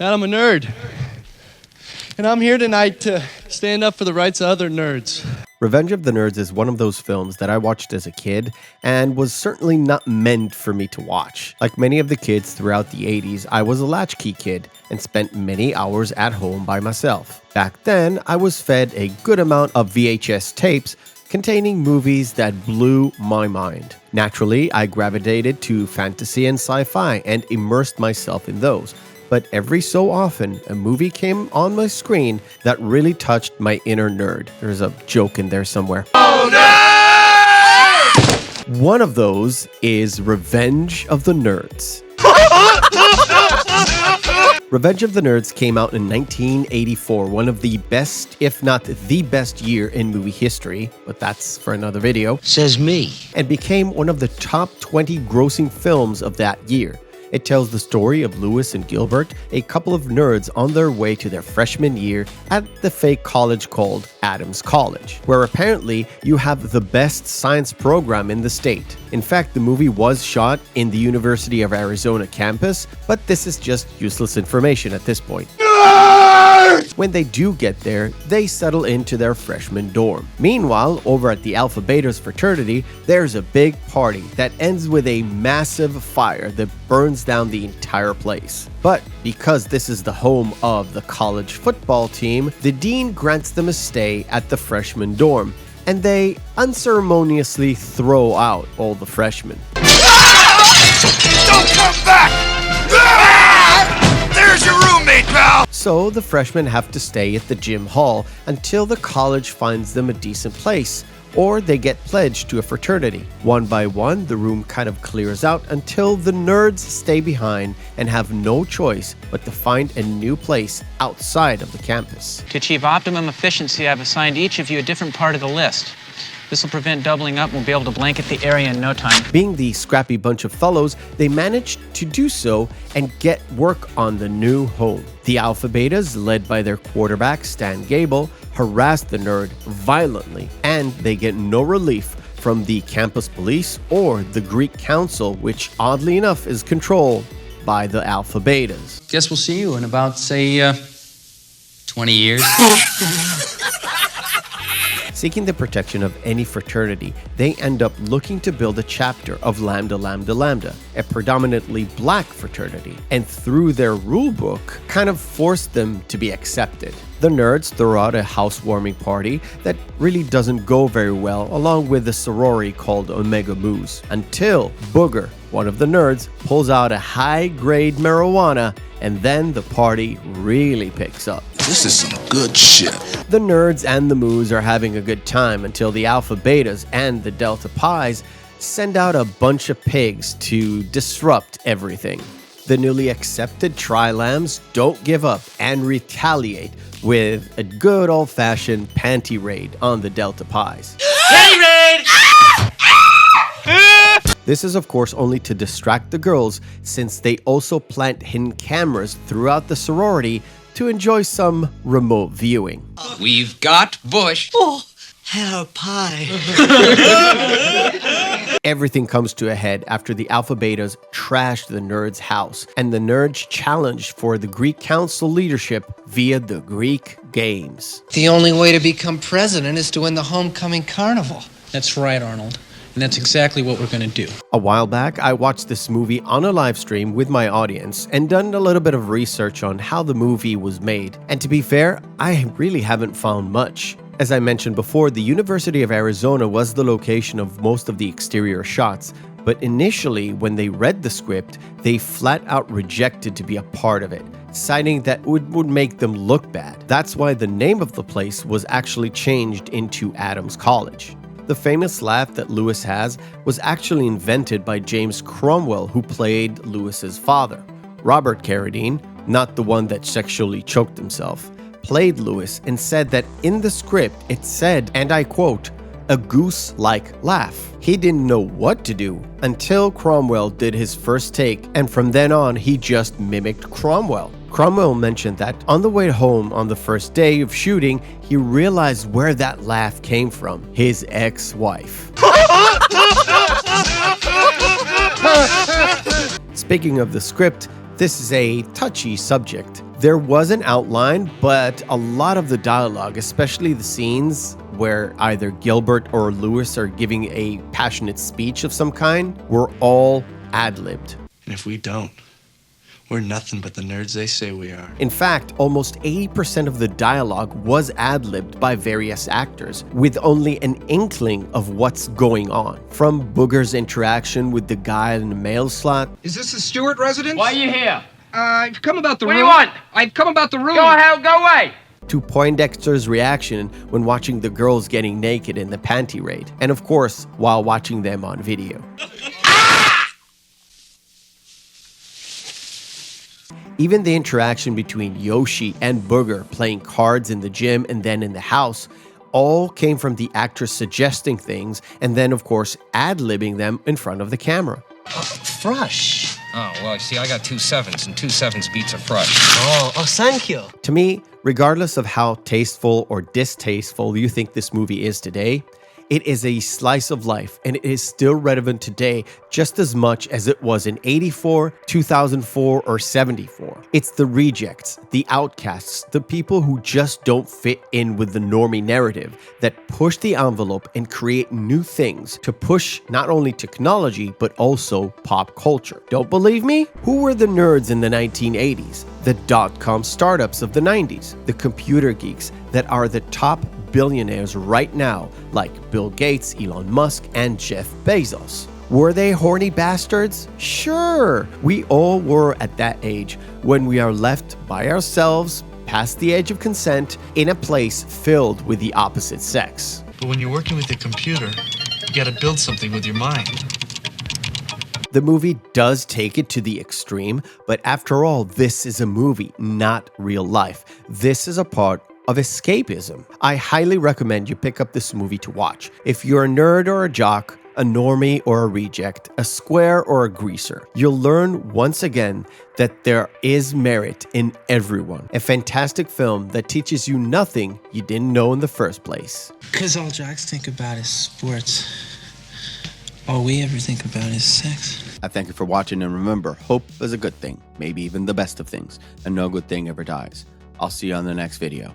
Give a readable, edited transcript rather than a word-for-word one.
And I'm a nerd. And I'm here tonight to stand up for the rights of other nerds. Revenge of the Nerds is one of those films that I watched as a kid and was certainly not meant for me to watch. Like many of the kids throughout the 80s, I was a latchkey kid and spent many hours at home by myself. Back then, I was fed a good amount of VHS tapes containing movies that blew my mind. Naturally, I gravitated to fantasy and sci-fi and immersed myself in those. But every so often, a movie came on my screen that really touched my inner nerd. There's a joke in there somewhere. Oh, no! One of those is Revenge of the Nerds. Revenge of the Nerds came out in 1984, one of the best, if not the best year in movie history, but that's for another video. Says me. And became one of the top 20 grossing films of that year. It tells the story of Lewis and Gilbert, a couple of nerds on their way to their freshman year at the fake college called Adams College, where apparently you have the best science program in the state. In fact, the movie was shot in the University of Arizona campus, but this is just useless information at this point. When they do get there, they settle into their freshman dorm. Meanwhile, over at the Alpha Beta's fraternity, there's a big party that ends with a massive fire that burns down the entire place. But because this is the home of the college football team, the dean grants them a stay at the freshman dorm, and they unceremoniously throw out all the freshmen. Don't come back! There's your roommate, pal! So the freshmen have to stay at the gym hall until the college finds them a decent place, or they get pledged to a fraternity. One by one, the room kind of clears out until the nerds stay behind and have no choice but to find a new place outside of the campus. To achieve optimum efficiency, I've assigned each of you a different part of the list. This will prevent doubling up and we'll be able to blanket the area in no time. Being the scrappy bunch of fellows, they managed to do so and get work on the new home. The Alpha Betas, led by their quarterback Stan Gable, harass the nerd violently, and they get no relief from the campus police or the Greek council, which oddly enough is controlled by the Alpha Betas. Guess we'll see you in about, say, 20 years. Seeking the protection of any fraternity, they end up looking to build a chapter of Lambda Lambda Lambda, a predominantly black fraternity, and through their rulebook, kind of forced them to be accepted. The nerds throw out a housewarming party that really doesn't go very well, along with a sorority called Omega Mu's, until Booger, one of the nerds, pulls out a high-grade marijuana, and then the party really picks up. This is some good shit. The nerds and the Moos are having a good time until the Alpha Betas and the Delta Pies send out a bunch of pigs to disrupt everything. The newly accepted Tri-Lambs don't give up and retaliate with a good old-fashioned panty raid on the Delta Pies. Panty raid! This is of course only to distract the girls, since they also plant hidden cameras throughout the sorority to enjoy some remote viewing. We've got Bush. Oh, hello, pie. Everything comes to a head after the Alpha Betas trash the nerds' house, and the nerds challenge for the Greek Council leadership via the Greek Games. The only way to become president is to win the homecoming carnival. That's right, Arnold. And that's exactly what we're going to do. A while back, I watched this movie on a live stream with my audience and done a little bit of research on how the movie was made. And to be fair, I really haven't found much. As I mentioned before, the University of Arizona was the location of most of the exterior shots, but initially, when they read the script, they flat out rejected to be a part of it, citing that it would make them look bad. That's why the name of the place was actually changed into Adams College. The famous laugh that Lewis has was actually invented by James Cromwell, who played Lewis's father. Robert Carradine, not the one that sexually choked himself, played Lewis and said that in the script it said, and I quote, "a goose-like laugh." He didn't know what to do until Cromwell did his first take, and from then on he just mimicked Cromwell. Cromwell mentioned that on the way home on the first day of shooting, he realized where that laugh came from: his ex-wife. Speaking of the script, this is a touchy subject. There was an outline, but a lot of the dialogue, especially the scenes where either Gilbert or Lewis are giving a passionate speech of some kind, were all ad-libbed. And if we don't, we're nothing but the nerds they say we are. In fact, almost 80% of the dialogue was ad-libbed by various actors, with only an inkling of what's going on. From Booger's interaction with the guy in the mail slot. Is this the Stewart residence? Why are you here? I've come about the room. What do you want? I've come about the room. Go away! To Poindexter's reaction when watching the girls getting naked in the panty raid. And of course, while watching them on video. Even the interaction between Yoshi and Booger playing cards in the gym and then in the house all came from the actress suggesting things and then, of course, ad-libbing them in front of the camera. Frush. Oh, well, see, I got 2 7s, and 2 7s beats a frush. Oh, thank you. To me, regardless of how tasteful or distasteful you think this movie is today, it is a slice of life, and it is still relevant today just as much as it was in 84, 2004, or 74. It's the rejects, the outcasts, the people who just don't fit in with the normie narrative that push the envelope and create new things to push not only technology, but also pop culture. Don't believe me? Who were the nerds in the 1980s? The dot-com startups of the 90s, the computer geeks that are the top billionaires right now, like Bill Gates, Elon Musk, and Jeff Bezos. Were they horny bastards? Sure, we all were at that age when we are left by ourselves, past the age of consent, in a place filled with the opposite sex. But when you're working with a computer, you gotta build something with your mind. The movie does take it to the extreme, but after all, this is a movie, not real life. This is a part of escapism. I highly recommend you pick up this movie to watch. If you're a nerd or a jock, a normie or a reject, a square or a greaser, you'll learn once again that there is merit in everyone. A fantastic film that teaches you nothing you didn't know in the first place. Because all jocks think about is sports. All we ever think about is sex. I thank you for watching, and remember, hope is a good thing, maybe even the best of things, and no good thing ever dies. I'll see you on the next video.